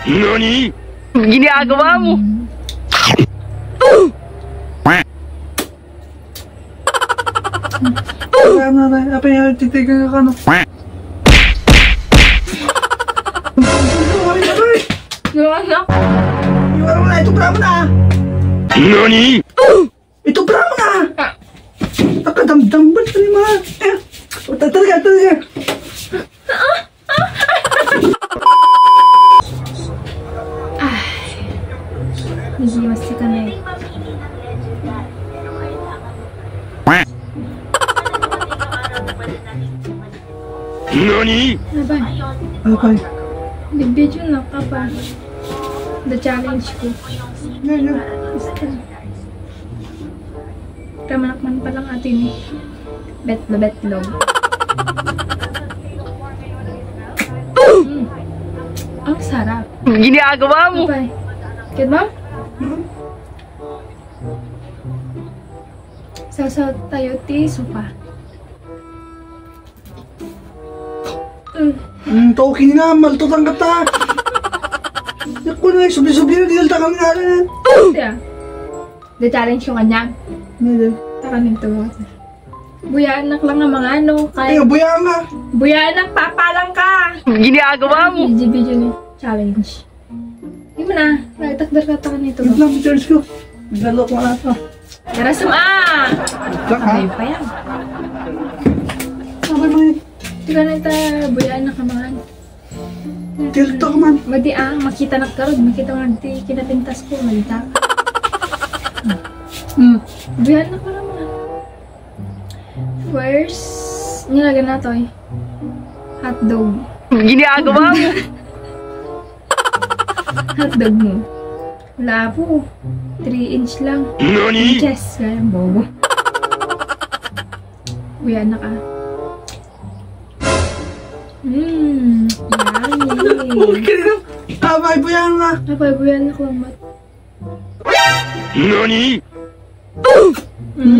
Nani? Ginagawa mo? Apa yang titigan ka no? Yung anak. Iwan mo na, ito bravo na! Nani? Ito bravo na! Nakadamdam ba ito ni mga? Talaga. Nagiwas ka na eh. Nani? Abay, Apa? bibidyo na ka ba? The challenge ko. Yan. Kamanakman pa lang atin eh. Bet na betlog. Ang sarap. Ginagawa mo? Abay. Kid mo? Sasaw tayo ti sopa. Tawkin nga, maltotang kata. Naku na, subli-subli na, dinalta kami nga rin. Yeah. The challenge yung kanya. Takanin to. Buyaanak lang ang mga ano. Ay, buya nga. Buyaanak, papalang ka! Ginagawa mo? Video ni challenge. Hindi mo na. Nagtakdar ka nito. Wait lang, Charles ko. Nagdalo ko na ito. Tara suma! Lang ha? Ayaw pa yan. Okay mga yun. Tiga na ita, buyaanak ka mga ano. Tirto ka man. Madi makita na karod. Makita nga di kinapintas ko. Malita ka. Buyaanak ka naman. First, nilagyan na to eh. Hotdog. Ginagawa mo? Hotdog mo. Wala po. 3-inch lang. Nani? Inches. Kaya bobo. Buyan na ka. Yummy. Okay na. Abay, buya nga. Abay, buyan na ko lang mat. Nani?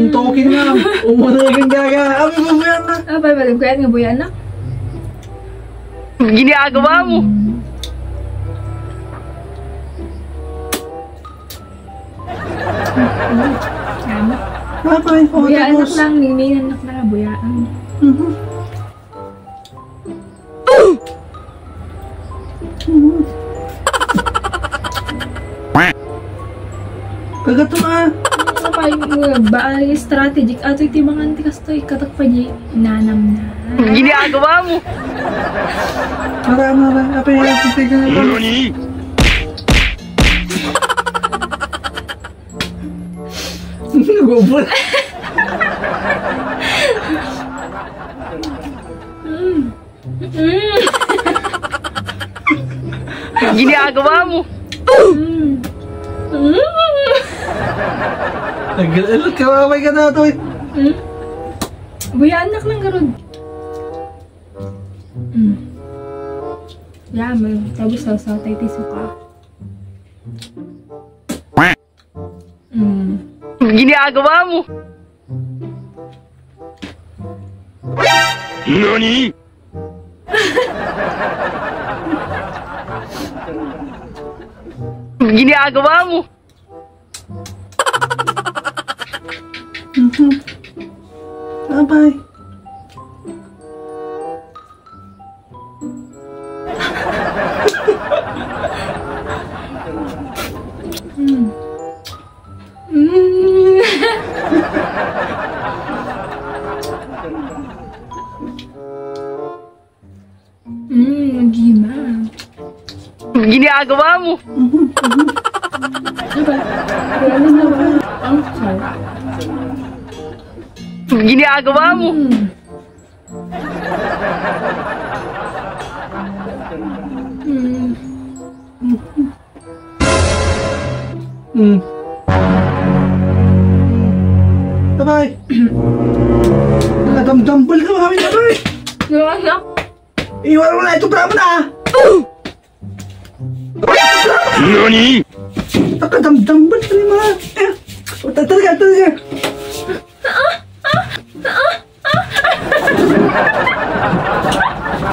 Tawkin nga. Umunagin gaga. Abay, buya nga. Abay, buyan nga buyan na. Ginagawa mo? Anak. Abay, Buyan tapos. lang. Ningningan na buyaan. Kagato nga. Kapay baay strategic ato iti mga antikas to ikatak pa di nanam na. Ginagawa mo? Marama. Apa yang titigan ka no? Nani? Gubol. Ginagawa mo? Nag-alot ka, mamay ka na ito eh. Buyaanak lang garod. May tapos sa tayo tiso ka. Ginagawa mo? Nani? Ginagawa mo? Abay. Gima. Ginagawa mo? Diba? Ano naman? Ang sarap. Ginagawa mo? Abay. Nakadamdambal ka kami, abay. Yung anak. Iwan mo na, ito bravo na. Nani? Nakadamdambal ka ni mga. Talaga.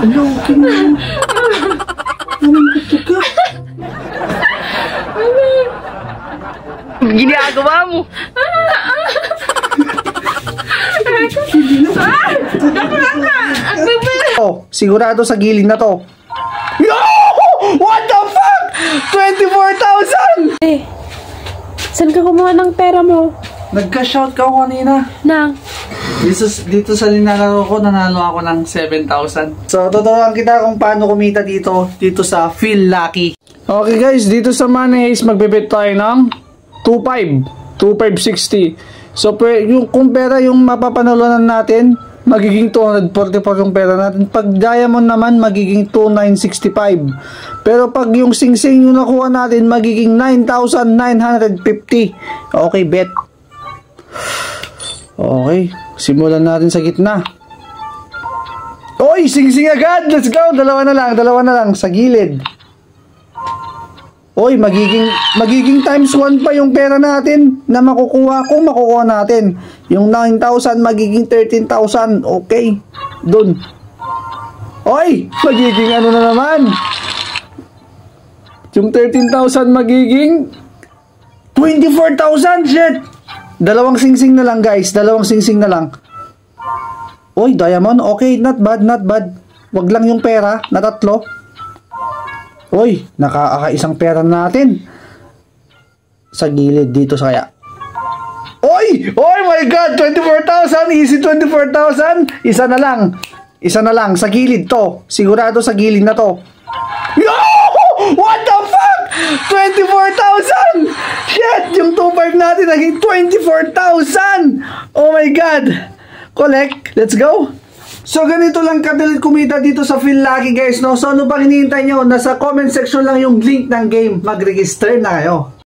Ano, kina. Naman ka. ginagawa mo? Oh, sigurado sa gilid na to. Yo! What the fuck? 24,000! Saan ka kumuha ng pera mo? Nagka-shout ka ako kanina. Nang? Dito sa linalaro ko, nanalo ako ng 7,000. So, tuturuan kita kung paano kumita dito sa Feel Lucky. Okay guys, dito sa Money Haze, magbibit tayo ng 2,560. So, kung pera yung mapapanalunan natin, magiging 244 yung pera natin. Pag diamond naman, magiging 2,965. Pero pag yung sing-sing yung nakuha natin, magiging 9,950. Okay, bet. Okay, simulan natin sa gitna. Oy, sing-sing agad! Let's go! Dalawa na lang sa gilid. Oy, magiging times 1 pa yung pera natin na makukuha kung makukuha natin. Yung 9,000 magiging 13,000. Okay. Dun. Oy, magiging ano na naman? Yung 13,000 magiging 24,000. Shit. Dalawang sing-sing na lang, guys. Dalawang sing-sing na lang. Oy, diamond. Okay, not bad, not bad. Wag lang yung pera na 3. Uy, nakakaisang pera natin. Sa gilid dito sa kaya. Oy! Oh my God! 24,000! Easy 24,000! Isa na lang. Sa gilid to. Sigurado sa gilid na to. Yo! What the fuck? 24,000! Shit! Yung 2.5 natin naging 24,000! Oh my God! Collect. Let's go! So, ganito lang kadalit kumita dito sa Feel Lucky, guys, no? So, ano pang hinihintay nyo? Nasa comment section lang yung link ng game. Mag-register na kayo.